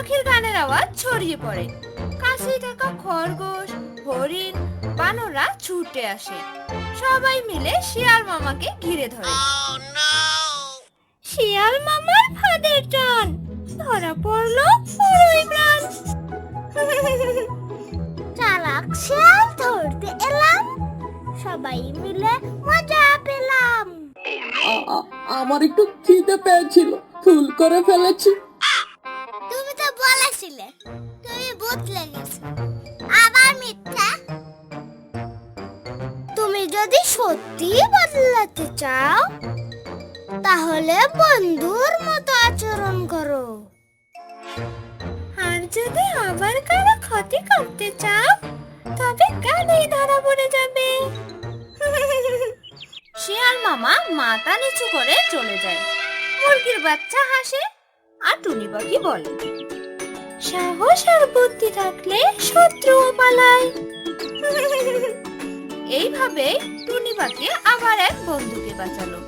পাখির গানের আওয়াজ ছড়িয়ে পড়ে। কাছেই থাকা খরগোশ, হরিণ, বানররা ছুটে আসে। সবাই মিলে শিয়াল মামাকে ঘিরে ধরে। শিয়াল মামার ফাঁদের টান, ধরা পড়লো পুরোই প্রাণ। চালাক শিয়াল ধরতে এলাম, সবাই মিলে মজা পেলাম। আমার একটু খিদে পেয়েছিল, ভুল করে ফেলেছি। তুমি তো বলেছিলে তুমি বদলে গেছো, আবার মিথ্যা। তুমি যদি সত্যি বদলাতে চাও তাহলে বন্ধুর মতো আচরণ করো। আর যদি আবার কারো ক্ষতি করতে চাও তবে গানেই ধরা পড়ে যাবে। শিয়াল মামা মাথা নিচু করে চলে যায়। মুরগির বাচ্চা হাসে আর টুনি পাখি বলে, সাহস আর বুদ্ধি থাকলে শত্রুও পালায়। এইভাবে টুনি পাখি আবার এক বন্ধুকে বাঁচালো।